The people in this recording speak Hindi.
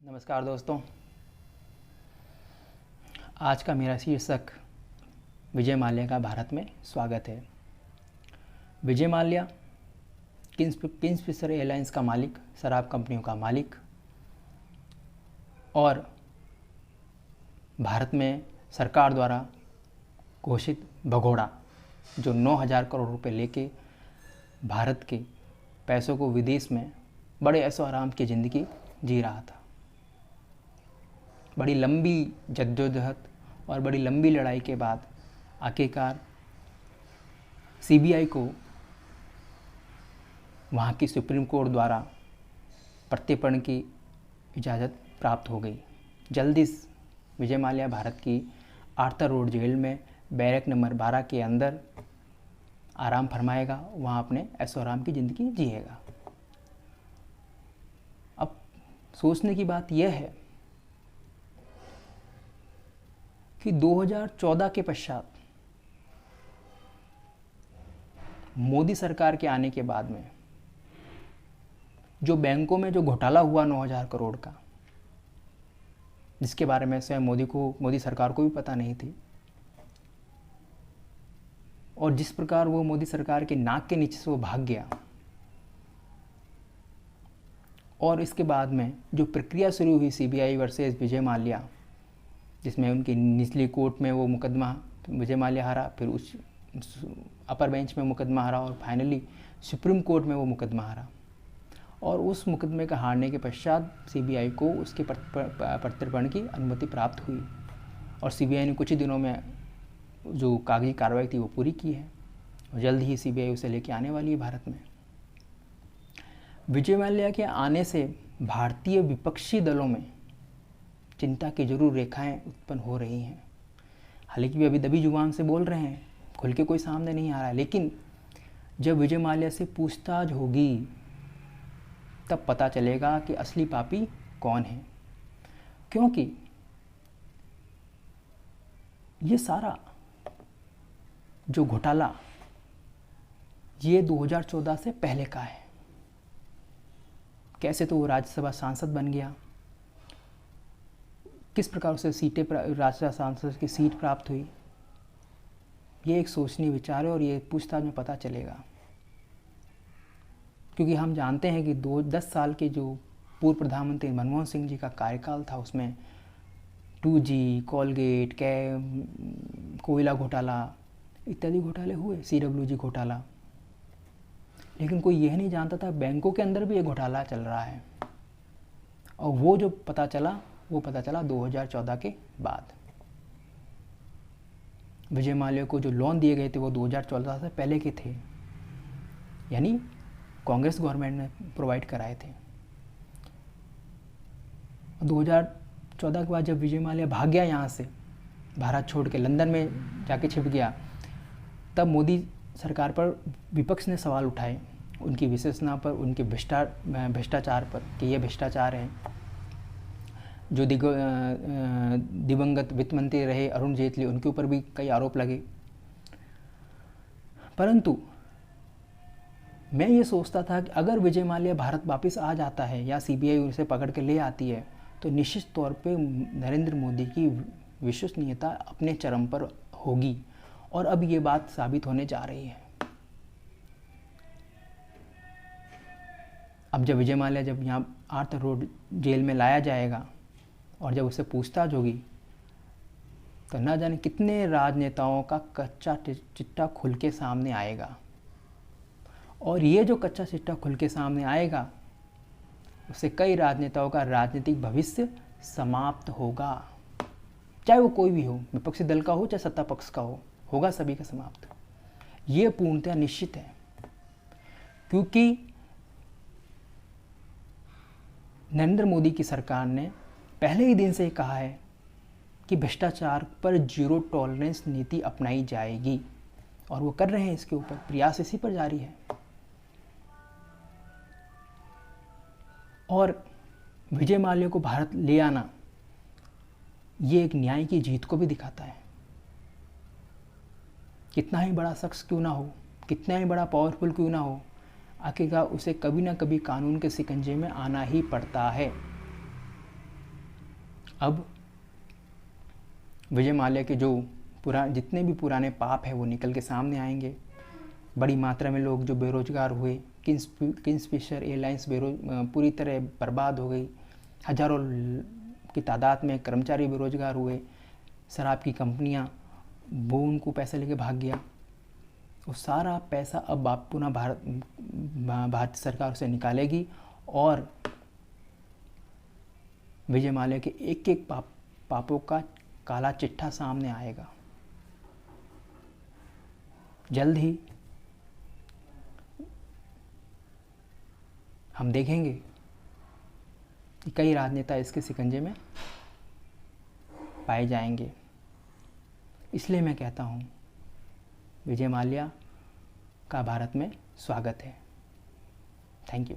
नमस्कार दोस्तों, आज का मेरा शीर्षक विजय माल्या का भारत में स्वागत है। विजय माल्या किंग्सफिशर एयरलाइंस का मालिक, शराब कंपनियों का मालिक और भारत में सरकार द्वारा घोषित भगोड़ा जो 9,000 करोड़ रुपए लेके भारत के पैसों को विदेश में बड़े ऐशो आराम की ज़िंदगी जी रहा था। बड़ी लंबी जद्दोजहद और बड़ी लंबी लड़ाई के बाद आखिरकार सीबीआई को वहाँ की सुप्रीम कोर्ट द्वारा प्रत्यर्पण की इजाज़त प्राप्त हो गई। जल्दी विजय माल्या भारत की आर्थर रोड जेल में बैरक नंबर 12 के अंदर आराम फरमाएगा, वहाँ अपने ऐशो आराम की ज़िंदगी जिएगा। अब सोचने की बात यह है कि 2014 के पश्चात मोदी सरकार के आने के बाद में जो बैंकों में जो घोटाला हुआ 9,000 करोड़ का, जिसके बारे में स्वयं मोदी सरकार को भी पता नहीं थी, और जिस प्रकार वो मोदी सरकार के नाक के नीचे से वो भाग गया, और इसके बाद में जो प्रक्रिया शुरू हुई सीबीआई वर्सेस विजय माल्या, जिसमें उनकी निचली कोर्ट में वो मुकदमा विजय माल्या हारा, फिर उस अपर बेंच में मुकदमा हारा और फाइनली सुप्रीम कोर्ट में वो मुकदमा हारा। और उस मुकदमे का हारने के पश्चात सीबीआई को उसके प्रत्यर्पण की अनुमति प्राप्त हुई और सीबीआई ने कुछ ही दिनों में जो कागजी कार्रवाई थी वो पूरी की है और जल्द ही सीबीआई उसे लेके आने वाली है भारत में। विजय माल्या के आने से भारतीय विपक्षी दलों में चिंता की जरूर रेखाएं उत्पन्न हो रही हैं। हालांकि वे अभी दबी जुबान से बोल रहे हैं, खुल के कोई सामने नहीं आ रहा है, लेकिन जब विजय माल्या से पूछताछ होगी तब पता चलेगा कि असली पापी कौन है। क्योंकि ये सारा जो घोटाला ये 2014 से पहले का है। कैसे तो वो राज्यसभा सांसद बन गया, किस प्रकार उसे राज्यसभा सांसद की सीट प्राप्त हुई, ये एक सोचनीय विचार है और ये पूछताछ में पता चलेगा। क्योंकि हम जानते हैं कि 10 साल के जो पूर्व प्रधानमंत्री मनमोहन सिंह जी का कार्यकाल था, उसमें 2G, कोलगेट, कोयला घोटाला इत्यादि घोटाले हुए, CWG घोटाला, लेकिन कोई यह नहीं जानता था बैंकों के अंदर भी ये घोटाला चल रहा है। और वो जो पता चला 2014 के बाद। विजय माल्या को जो लोन दिए गए थे वो 2014 से पहले के थे, यानी कांग्रेस गवर्नमेंट ने प्रोवाइड कराए थे। 2014 के बाद जब विजय माल्या भाग गया यहाँ से, भारत छोड़ के लंदन में जाके छिप गया, तब मोदी सरकार पर विपक्ष ने सवाल उठाए उनकी विशेषता पर, उनके भ्रष्टाचार पर कि ये भ्रष्टाचार है। जो दिवंगत वित्त मंत्री रहे अरुण जेटली, उनके ऊपर भी कई आरोप लगे। परंतु मैं ये सोचता था कि अगर विजय माल्या भारत वापस आ जाता है या सीबीआई उसे पकड़ के ले आती है तो निश्चित तौर पे नरेंद्र मोदी की विश्वसनीयता अपने चरम पर होगी, और अब ये बात साबित होने जा रही है। अब जब विजय माल्या यहाँ आर्थर रोड जेल में लाया जाएगा और जब उससे पूछताछ होगी तो न जाने कितने राजनेताओं का कच्चा चिट्ठा खुल के सामने आएगा, और ये जो कच्चा चिट्ठा खुल के सामने आएगा उससे कई राजनेताओं का राजनीतिक भविष्य समाप्त होगा। चाहे वो कोई भी हो, विपक्षी दल का हो चाहे सत्ता पक्ष का हो, होगा सभी का समाप्त। ये पूर्णतः निश्चित है, क्योंकि नरेंद्र मोदी की सरकार ने पहले ही दिन से कहा है कि भ्रष्टाचार पर जीरो टॉलरेंस नीति अपनाई जाएगी, और वो कर रहे हैं, इसके ऊपर प्रयास इसी पर जारी है। और विजय माल्या को भारत ले आना ये एक न्याय की जीत को भी दिखाता है। कितना ही बड़ा शख्स क्यों ना हो, कितना ही बड़ा पावरफुल क्यों ना हो, आखिरकार उसे कभी ना कभी कानून के शिकंजे में आना ही पड़ता है। अब विजय माल्या के जो जितने भी पुराने पाप हैं वो निकल के सामने आएंगे। बड़ी मात्रा में लोग जो बेरोजगार हुए, किंग्सफिशर एयरलाइंस पूरी तरह बर्बाद हो गई, हज़ारों की तादाद में कर्मचारी बेरोजगार हुए, शराब की कंपनियां वो उनको पैसा लेके भाग गया। वो सारा पैसा अब आप पुनः भारत सरकार से निकालेगी और विजय माल्या के एक एक पापों का काला चिट्ठा सामने आएगा। जल्द ही हम देखेंगे कि कई राजनेता इसके शिकंजे में पाए जाएंगे। इसलिए मैं कहता हूँ विजय माल्या का भारत में स्वागत है। Thank you.